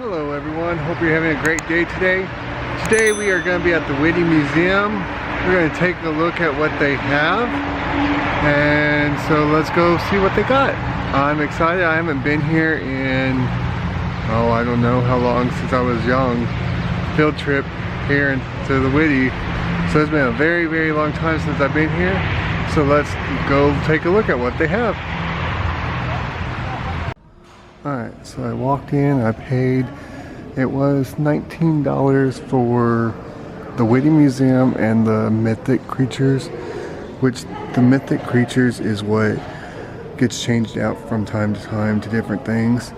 Hello everyone, hope you're having a great day today. Today we are going to be at the Witte Museum. We're going to take a look at what they have. And so let's go see what they got. I'm excited. I haven't been here in, I don't know how long, since I was young. Field trip here to the Witte. So it's been a very, very long time since I've been here. So let's go take a look at what they have. Alright, so I walked in, I paid, it was $19 for the Witte Museum and the Mythic creatures, which the Mythic creatures is what gets changed out from time to time to different things.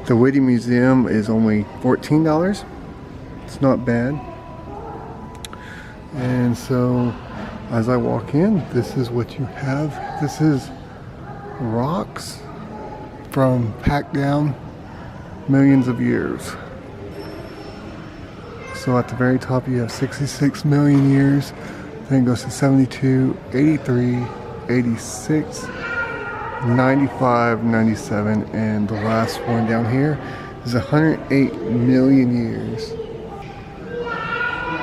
The Witte Museum is only $14. It's not bad. And so as I walk in, this is what you have. This is rocks from packed down millions of years. So at the very top you have 66 million years, then it goes to 72, 83, 86, 95, 97, and the last one down here is 108 million years.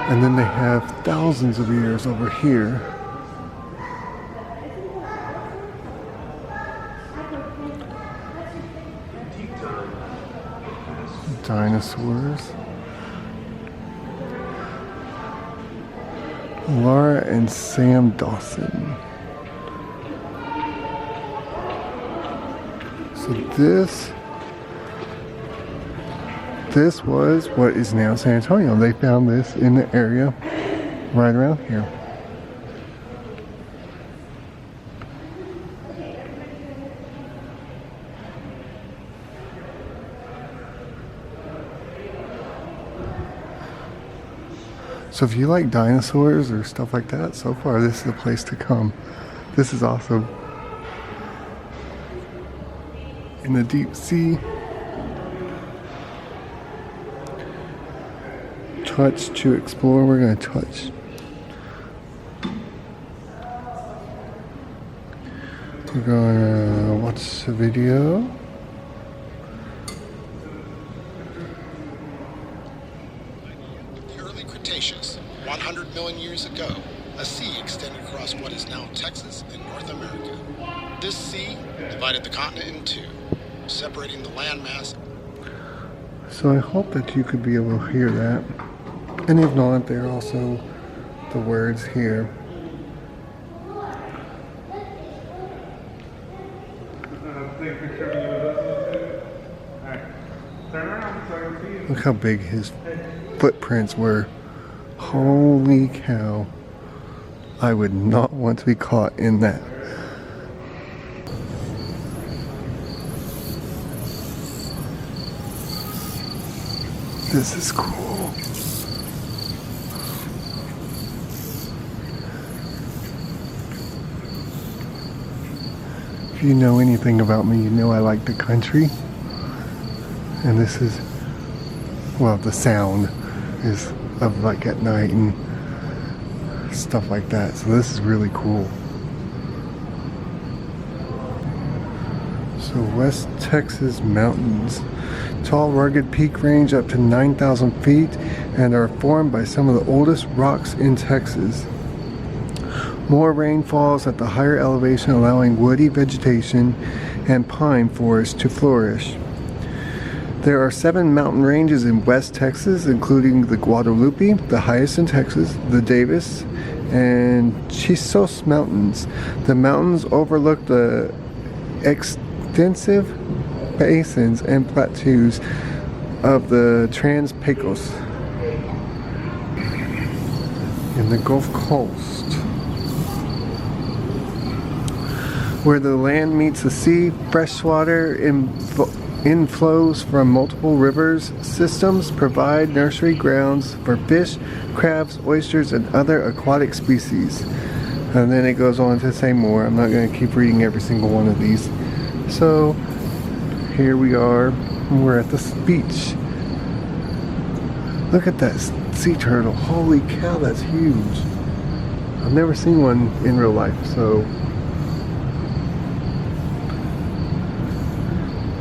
And then they have thousands of years over here. Dinosaurs. Laura and Sam Dawson. So this was what is now San Antonio. They found this in the area right around here. So if you like dinosaurs or stuff like that, so far this is the place to come. This is awesome. In the deep sea. Touch to explore. We're going to touch. We're going to watch the video. The early Cretaceous, 100 million years ago, a sea extended across what is now Texas and North America. This sea divided the continent in two, separating the landmass. So I hope that you could be able to hear that. And if not, there are also the words here. Look how big his footprints were. Holy cow. I would not want to be caught in that. This is cool. If you know anything about me, you know I like the country. And this is, well, the sound is of like at night and stuff like that. So this is really cool. So West Texas mountains. Tall, rugged peak range up to 9,000 feet and are formed by some of the oldest rocks in Texas. More rain falls at the higher elevation, allowing woody vegetation and pine forests to flourish. There are 7 mountain ranges in West Texas, including the Guadalupe, the highest in Texas, the Davis, and Chisos Mountains. The mountains overlook the extensive basins and plateaus of the Trans-Pecos in the Gulf Coast, where the land meets the sea. Freshwater inflows from multiple rivers systems provide nursery grounds for fish, crabs, oysters, and other aquatic species. And then it goes on to say more. I'm not going to keep reading every single one of these. So here we are. We're at the beach. Look at that sea turtle. Holy cow, that's huge. I've never seen one in real life, so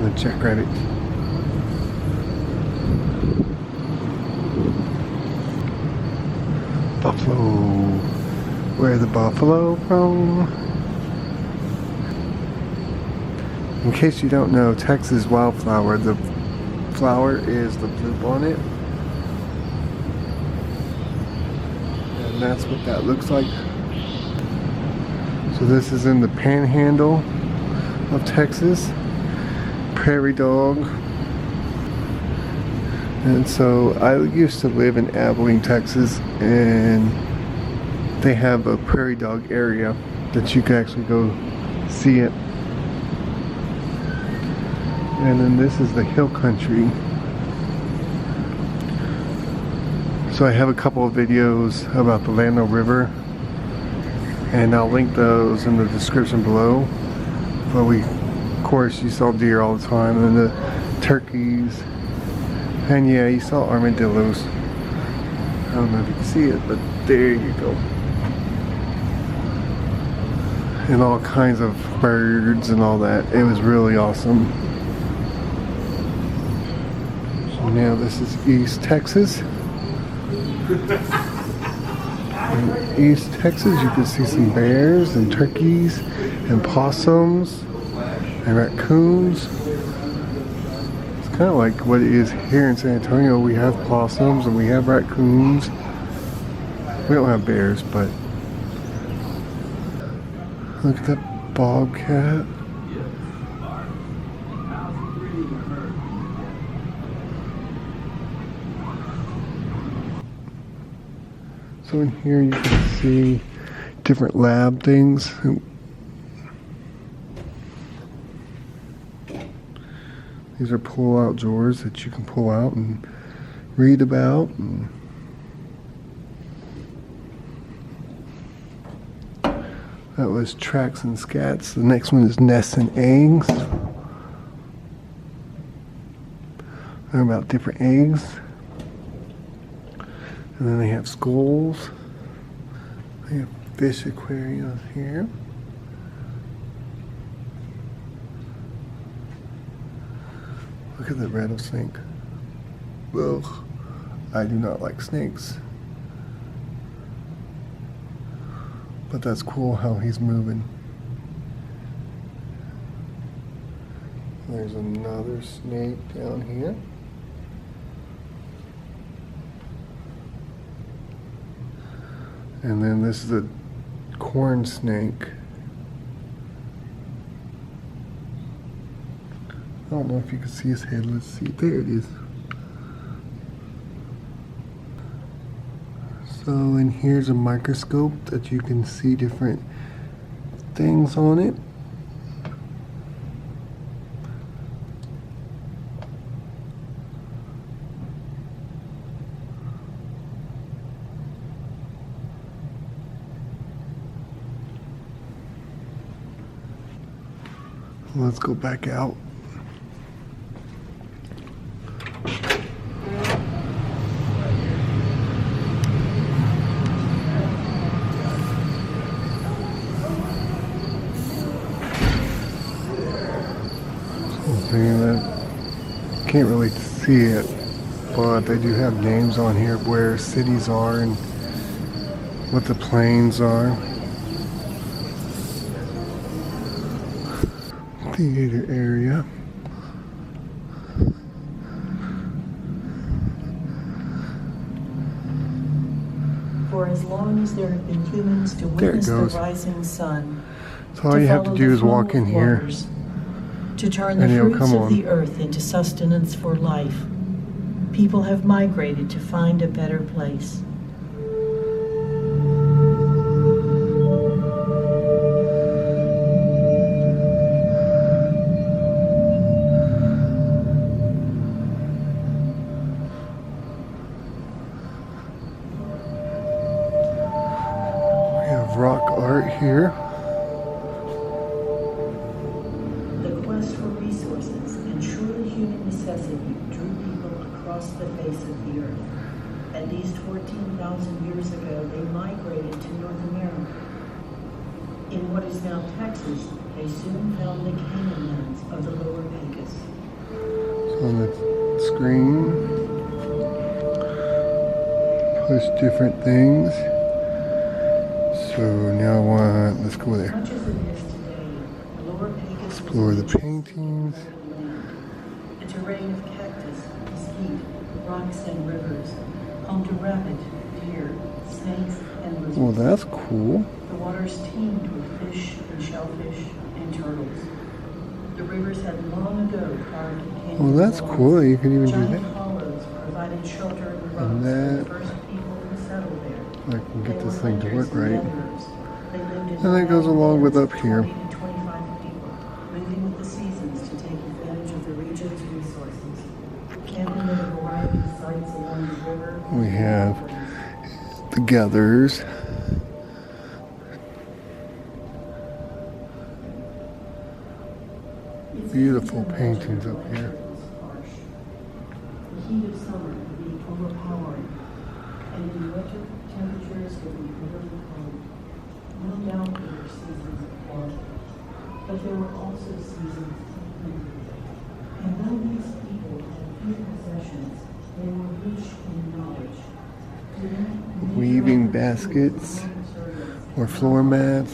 the jackrabbit. buffalo. Where the buffalo from? In case you don't know, Texas wildflower, the flower is the bluebonnet. And that's what that looks like. So this is in the panhandle of Texas. Prairie dog. And so I used to live in Abilene, Texas, and they have a prairie dog area that you can actually go see it. And then this is the hill country. So I have a couple of videos about the Llano River, and I'll link those in the description below. But of course, you saw deer all the time, and the turkeys, and yeah, you saw armadillos. I don't know if you can see it, but there you go. And all kinds of birds and all that. It was really awesome. So now this is East Texas. In East Texas, you can see some bears and turkeys and possums and raccoons. It's kind of like what it is here in San Antonio. We have possums and we have raccoons. We don't have bears, but look at that bobcat. So in here you can see different lab things. These are pull-out drawers that you can pull out and read about. And that was tracks and scats. The next one is nests and eggs. Learn about different eggs. And then they have skulls. They have fish aquariums here. Look at the rattlesnake. Ugh, I do not like snakes. But that's cool how he's moving. There's another snake down here. And then this is a corn snake. I don't know if you can see his head. Let's see. There it is. So, and here's a microscope that you can see different things on it. Let's go back out. Can't really see it, but they do have names on here where cities are and what the plains are. Theater area. For as long as there have been humans to witness the rising sun, so all you have to do is walk in here, to turn the fruits of the earth into sustenance for life, people have migrated to find a better place. We have rock art here. The face of the earth. At least 14,000 years ago, they migrated to North America. In what is now Texas, they soon found the canyons of the lower Pecos. So on the screen, push different things. So now I want, let's go there. Much as it is today, Lower Pecos Explore the was a paintings. a terrain of cactus, mesquite, rocks, and rivers, home to rabbit, deer, snakes, and lizards. Well, that's cool. The waters teemed with fish and shellfish and turtles. The rivers had long ago carved canyon Well, that's walls. cool that you can even do Giant that. hollows provided shelter and And roads for that- the first people who settled there. I can get They this were thing to hunters work and right. gatherers. They lived in And that goes along with up here. 20 to 25 people, moving with the seasons to take advantage of the region's resources. Camping at a variety of sites along the river. We have the gatherers. Beautiful paintings up here. The heat of summer could be overpowering, and in winter, temperatures could be bitterly cold. No doubt there were seasons of quality, but there were also seasons of plenty. And though these people had few possessions, they were rich in knowledge. To them, Weaving nature baskets offered servants or floor mats.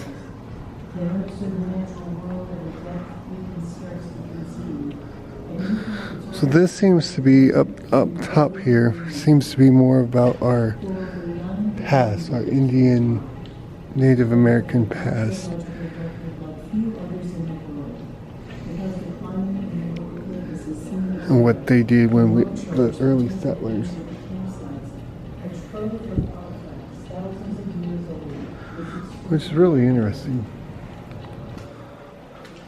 they understood the natural world at a depth we can scarcely conceive. And even So this seems to be up top here. Seems to be more about our past, our Indian, Native American past, and what they did when the early settlers. Which is really interesting.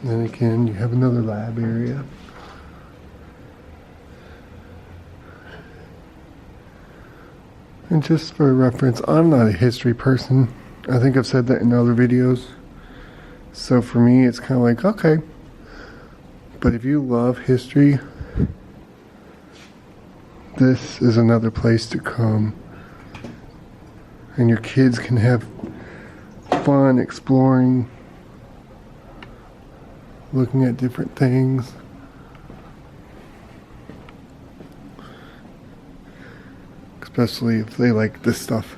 And then again, you have another lab area. And just for reference, I'm not a history person. I think I've said that in other videos. So for me, it's kind of like, okay. But if you love history, this is another place to come. And your kids can have fun exploring, looking at different things. Especially if they like this stuff.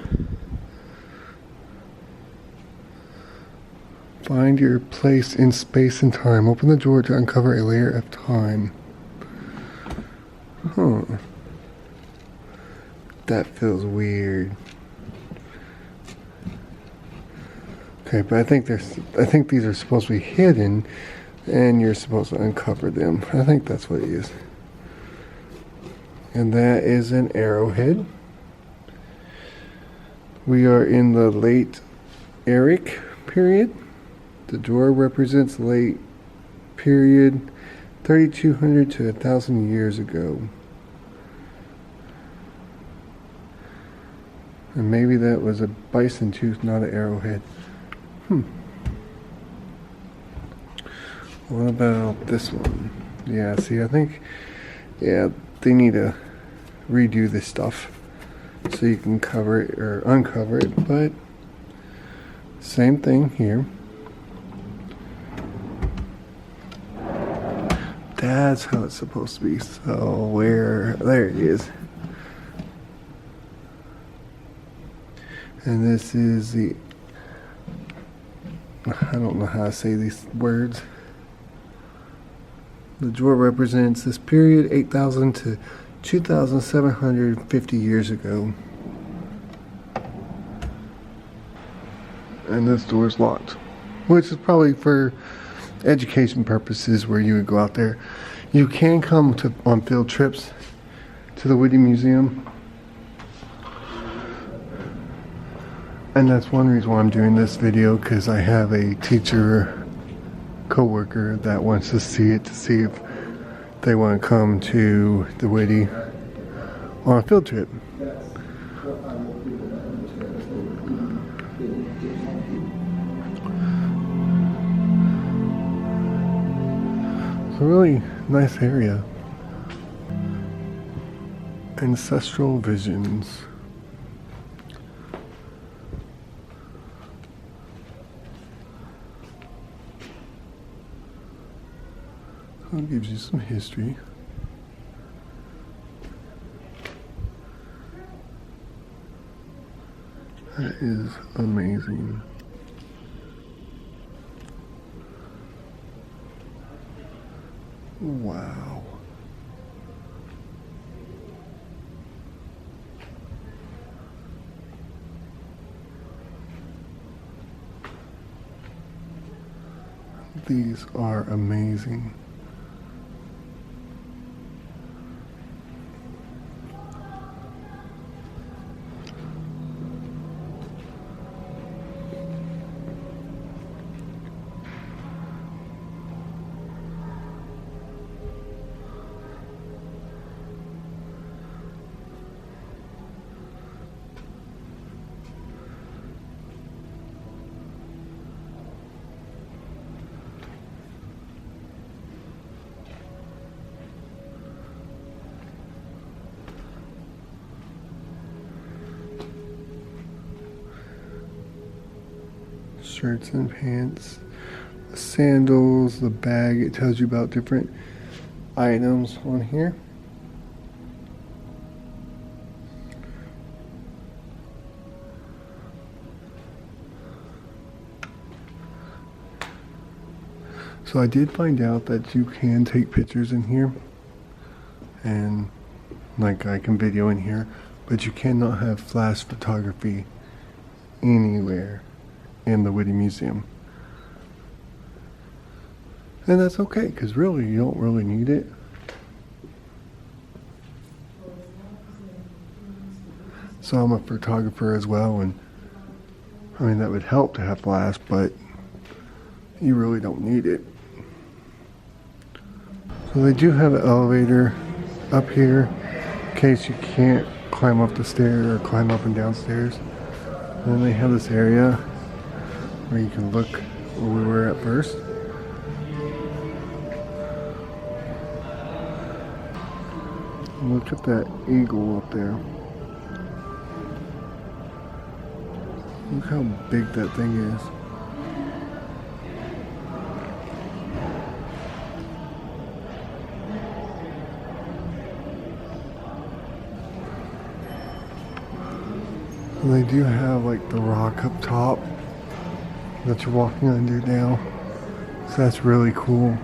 Find your place in space and time. Open the door to uncover a layer of time. Huh. That feels weird. Okay, but I think these are supposed to be hidden and you're supposed to uncover them. I think that's what it is. And that is an arrowhead. We are in the late Eric period. The door represents late period 3,200 to 1,000 years ago. And maybe that was a bison tooth, not an arrowhead. What about this one? Yeah, see, I think, yeah, they need to redo this stuff so you can cover it or uncover it, but same thing here. That's how it's supposed to be. So there it is. And this is the, I don't know how to say these words. The drawer represents this period, 8,000 to 2,750 years ago. And this door is locked, which is probably for education purposes where you would go out there. You can come on field trips to the Witte Museum. And that's one reason why I'm doing this video, because I have a teacher co-worker that wants to see it, to see if they want to come to the Witte on a field trip. It's a really nice area. Ancestral visions. It gives you some history. That is amazing. Wow. These are amazing. Shirts and pants, the sandals, the bag. It tells you about different items on here. So I did find out that you can take pictures in here, and like I can video in here, but you cannot have flash photography anywhere in the Witte Museum. And that's okay, because really you don't really need it. So I'm a photographer as well, and I mean that would help to have flash, but you really don't need it. So they do have an elevator up here in case you can't climb up the stairs or climb up and down stairs. And then they have this area where you can look where we were at first. Look at that eagle up there. Look how big that thing is. And they do have like the rock up top that you're walking under now. So that's really cool.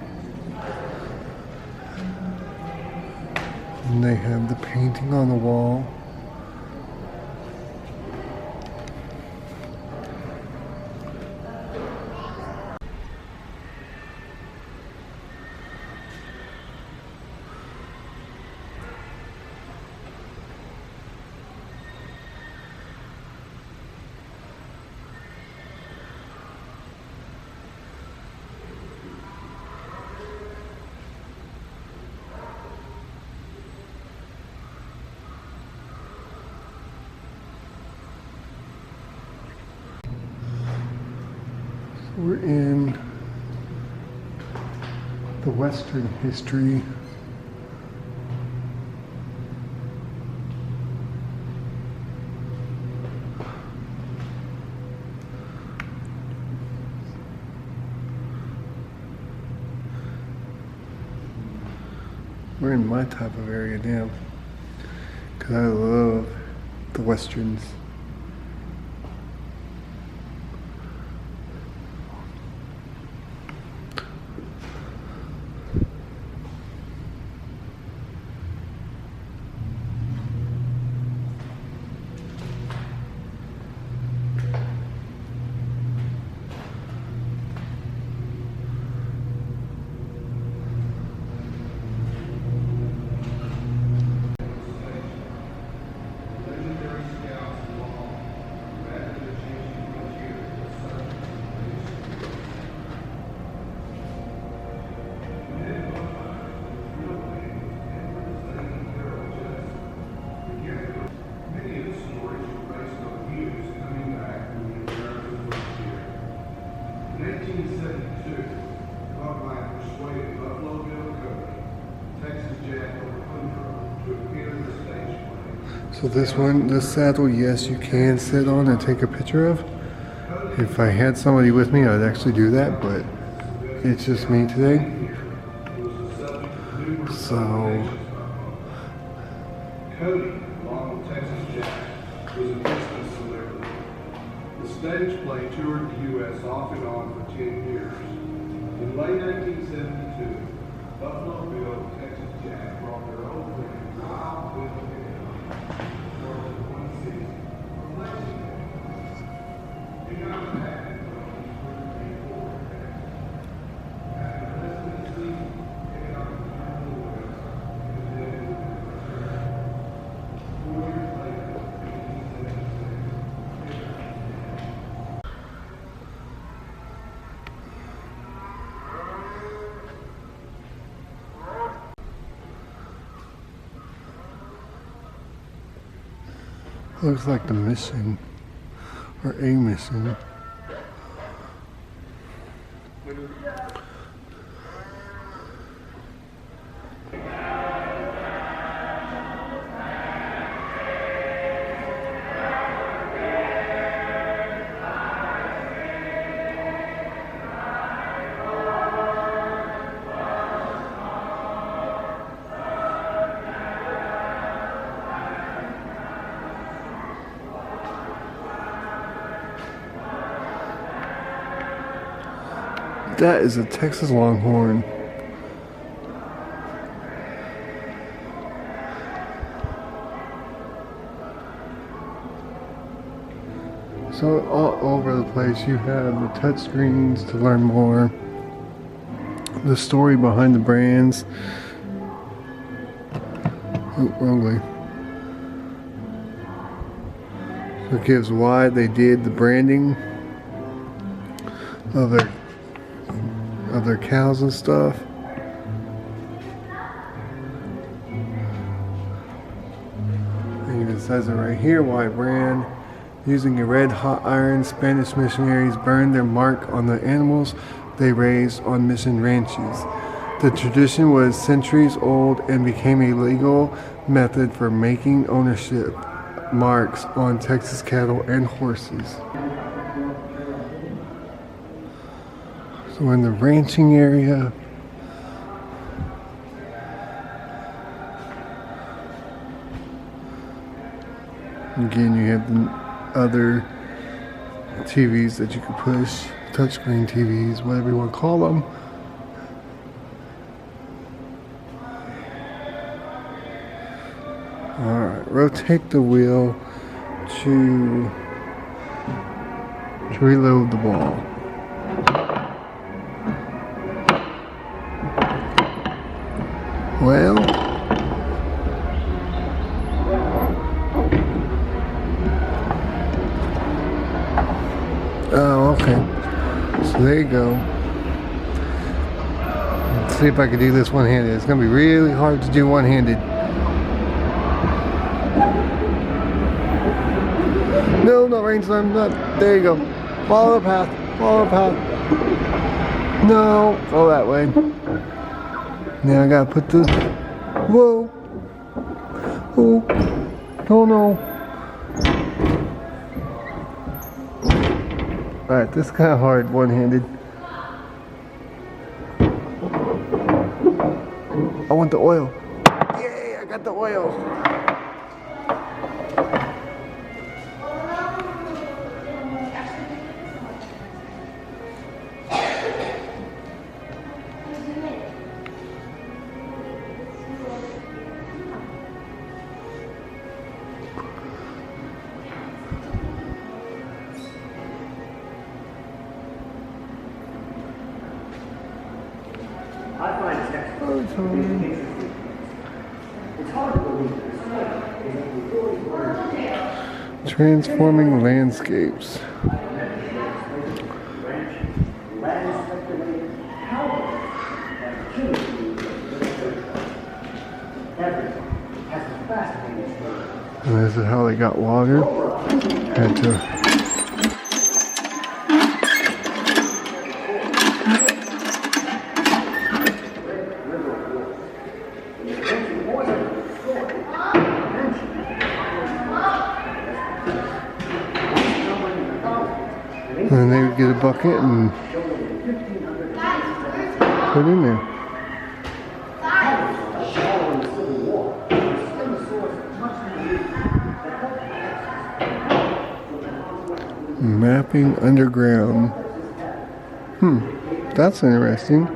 And they have the painting on the wall. We're in the Western history. We're in my type of area now, because I love the Westerns. So this saddle, yes, you can sit on and take a picture of. If I had somebody with me, I'd actually do that, but it's just me today. So, Cody, along with Texas Jack, was a distant celebrity. The stage play toured the U.S. off and on for 10 years. In late 1872, Buffalo Bill, Texas Jack brought their own friend, wild Bill more than 160 from Lexington. You know that after less than a season, picked up the turn of the west and then 4 years later, 1876. Looks like the mission, or a mission. That is a Texas Longhorn. So all over the place you have the touch screens to learn more, the story behind the brands. Oh, wrong way. So it gives why they did the branding of their cows and stuff. It even says it right here why brand. Using a red hot iron, Spanish missionaries burned their mark on the animals they raised on mission ranches. The tradition was centuries old and became a legal method for making ownership marks on Texas cattle and horses. So we're in the ranching area. Again, you have the other TVs that you can push, touchscreen TVs, whatever you want to call them. Alright, rotate the wheel to reload the ball. Well, oh, okay. So there you go. Let's see if I can do this one-handed. It's going to be really hard to do one-handed. No, not rainstorm. Not. There you go. Follow the path. Follow the path. No, go that way. Now I gotta put the. Whoa. Oh. Oh no. Alright, this is kind of hard one-handed. I want the oil. Yay, I got the oil. I find text it's hard to believe this. Transforming landscapes. And this is how they got water. Had to. And then they would get a bucket and put in there. Mapping underground. That's interesting.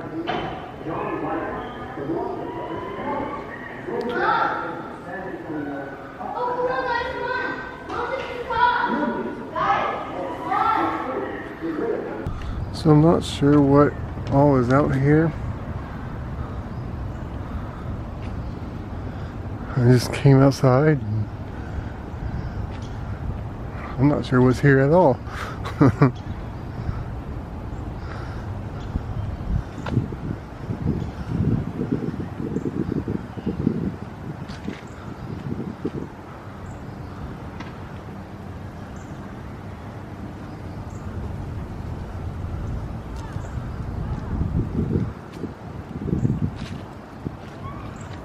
So I'm not sure what all is out here. I just came outside. And I'm not sure what's here at all.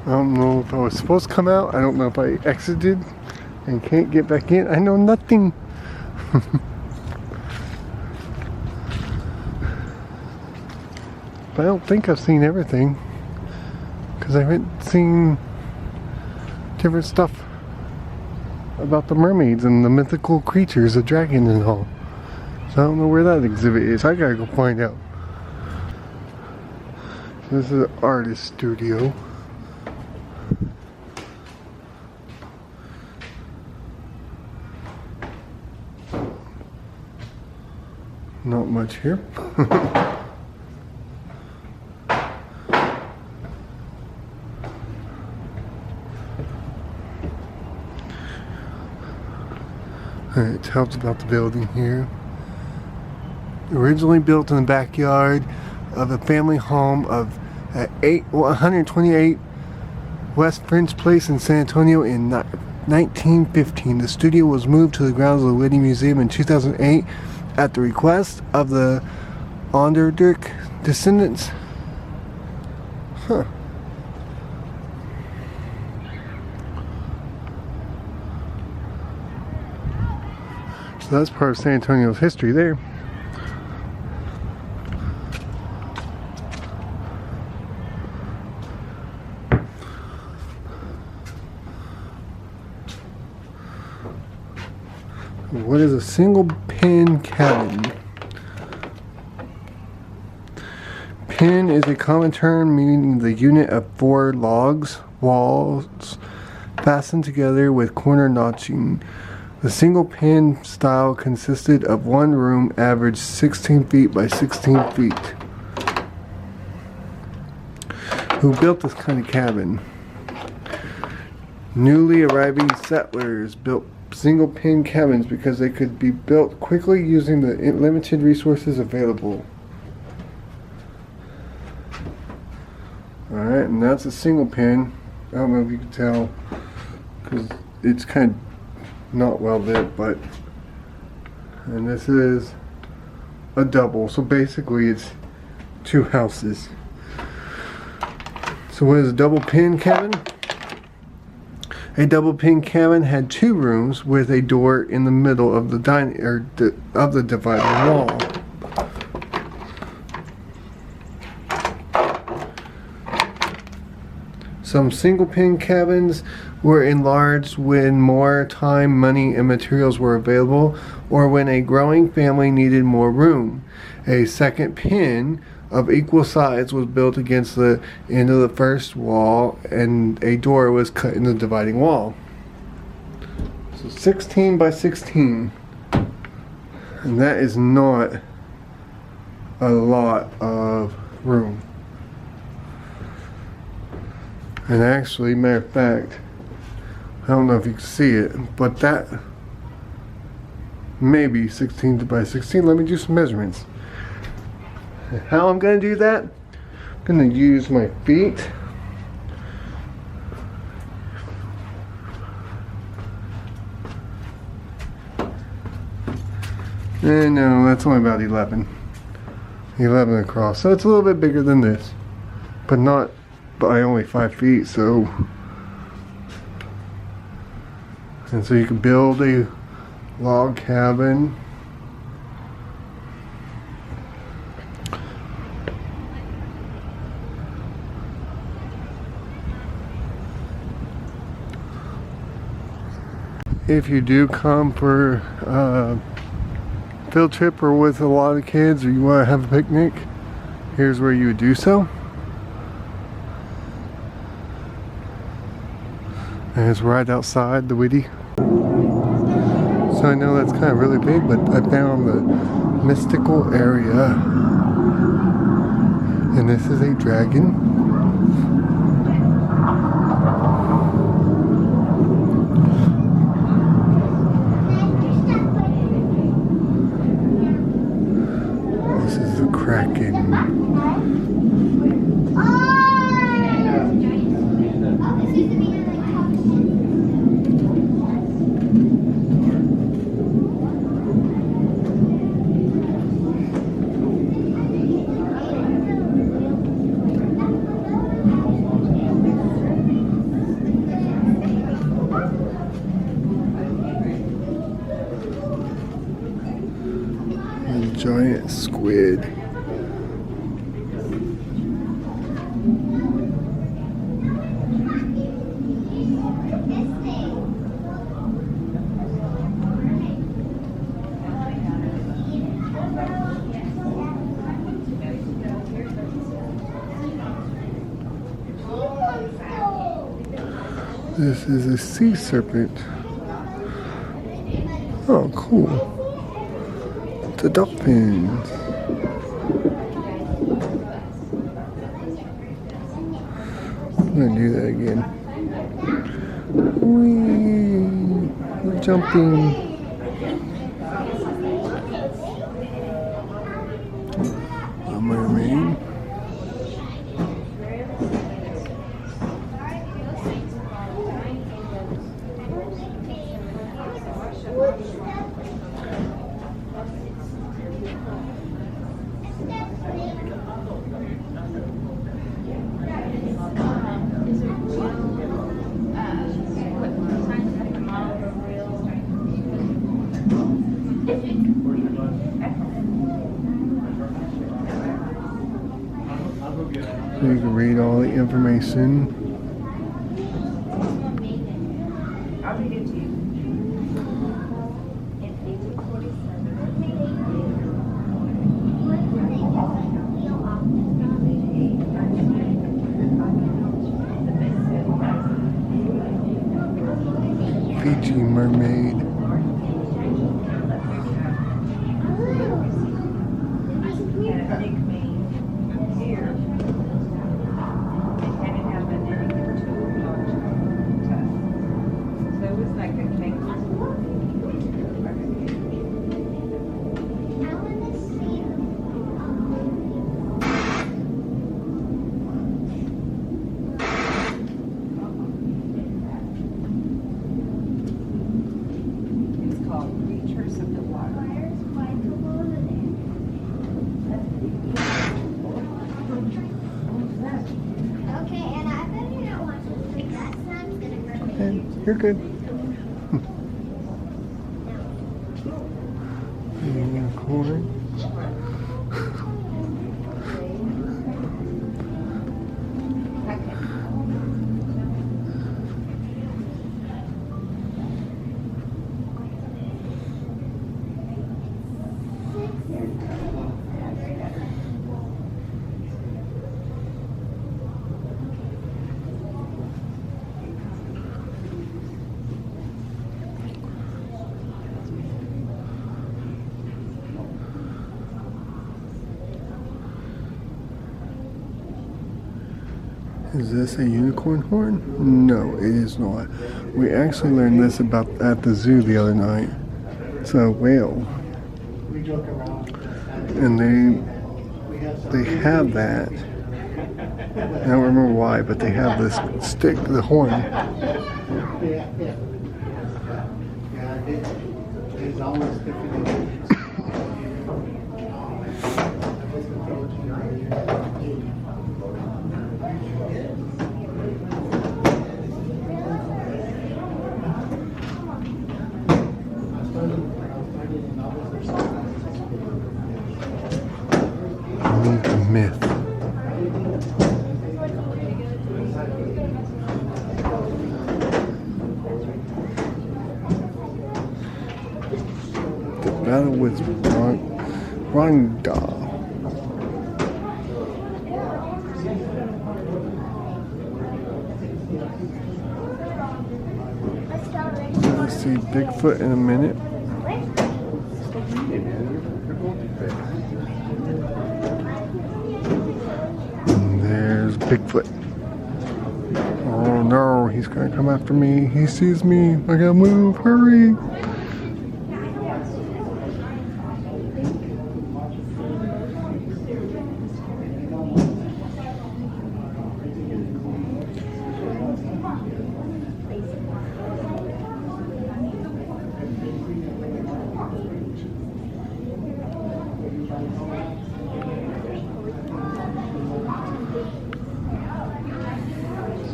I don't know if I was supposed to come out. I don't know if I exited and can't get back in. I know nothing. But I don't think I've seen everything, because I haven't seen different stuff about the mermaids and the mythical creatures, the dragon and all. So I don't know where that exhibit is. I gotta go find out. This is an artist studio. Not much here. It tells about the building here. Originally built in the backyard of a family home of 128 West French Place in San Antonio in 1915. The studio was moved to the grounds of the Witte Museum in 2008 at the request of the Onderdijk descendants. Huh. So that's part of San Antonio's history there. What is a single pin cabin? Pin is a common term meaning the unit of 4 logs, walls fastened together with corner notching. The single pin style consisted of one room, averaged 16 feet by 16 feet. Who built this kind of cabin? Newly arriving settlers built single pin cabins because they could be built quickly using the limited resources available. Alright, and that's a single pin. I don't know if you can tell because it's kind of not well lit, but and this is a double, so basically it's 2 houses. So what is a double pin cabin? A double pin cabin had 2 rooms with a door in the middle of the dividing wall. Some single pin cabins were enlarged when more time, money, and materials were available, or when a growing family needed more room. A second pin of equal size was built against the end of the first wall, and a door was cut in the dividing wall. So 16 by 16, and that is not a lot of room. And actually, matter of fact, I don't know if you can see it, but that may be 16 by 16. Let me do some measurements. How I'm going to do that? I'm going to use my feet. And no, that's only about 11 across. So it's a little bit bigger than this, but not by only 5 feet. So, and so you can build a log cabin. If you do come for a field trip or with a lot of kids, or you want to have a picnic, here's where you would do so. And it's right outside the Witte. So So I know that's kind of really big, but I found the mystical area. And this is a dragon. This is the Kraken. A giant squid. This is a sea serpent. Oh, cool. It's a dolphin. I'm gonna do that again. Whee! We're jumping. A mermaid. So you can read all the information. Fiji mermaid. You're good. Unicorn. Is this a unicorn horn? No, it is not. We actually learned this about at the zoo the other night. It's a whale. And they have that. I don't remember why, but they have this stick, the horn. Myth. The battle with Rhonda. Let's see Bigfoot in a minute. Bigfoot. Oh no, he's gonna come after me. He sees me. I gotta move. Hurry.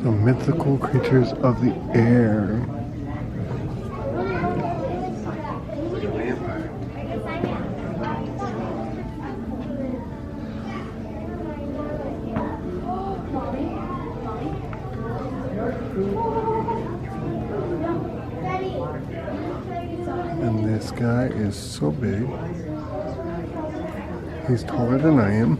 So mythical creatures of the air. And this guy is so big. He's taller than I am.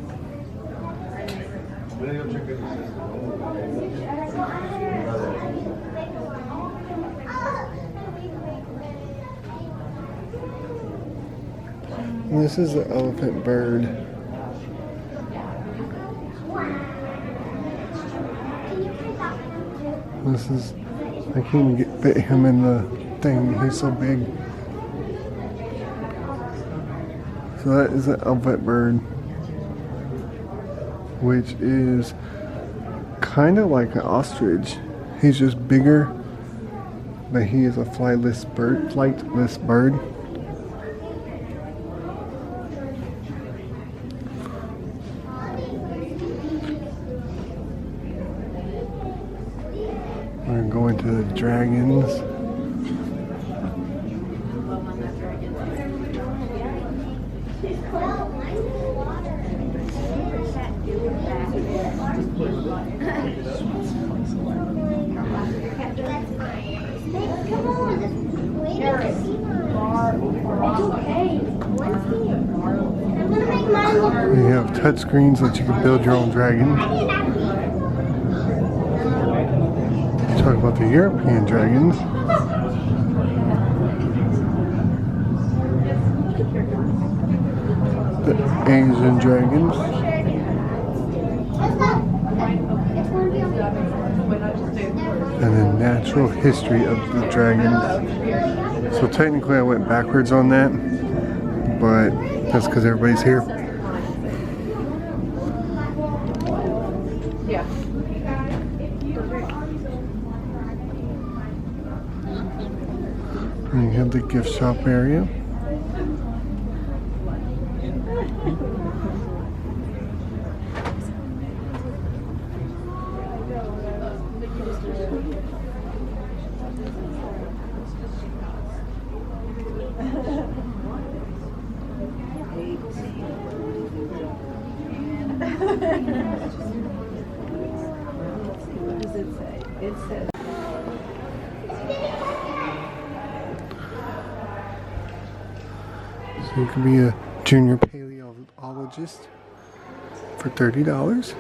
And this is the elephant bird. This is, I can't even fit him in the thing, he's so big. So that is an elephant bird, which is kind of like an ostrich. He's just bigger, but he is a flightless bird. We're going to go into the dragons. You have touch screens that you can build your own dragon. Talk about the European dragons. The Asian dragons. And the natural history of the dragons. So technically I went backwards on that, but that's because everybody's here. And you have the gift shop area. What does it say? It says So you can be a junior paleologist for $30.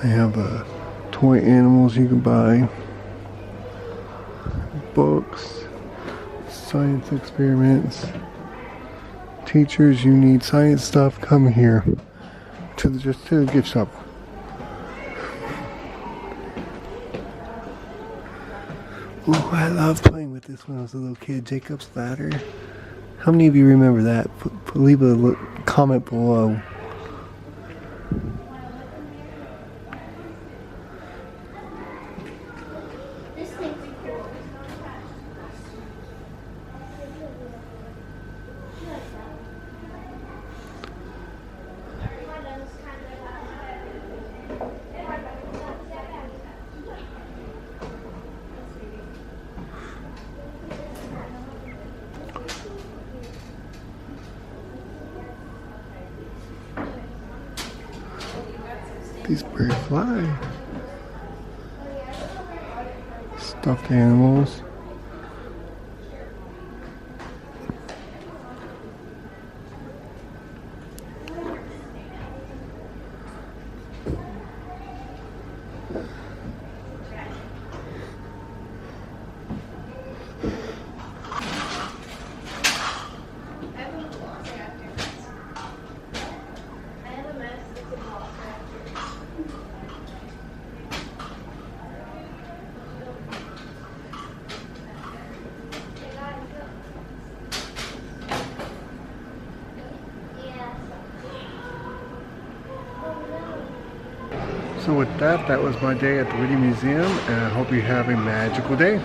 I have toy animals you can buy, books, science experiments. Teachers, you need science stuff, come here to the gift shop. Ooh, I love playing with this when I was a little kid. Jacob's Ladder. How many of you remember that? Leave a comment below. These birds fly. Stuffed animals. So with that, that was my day at the Witte Museum, and I hope you have a magical day.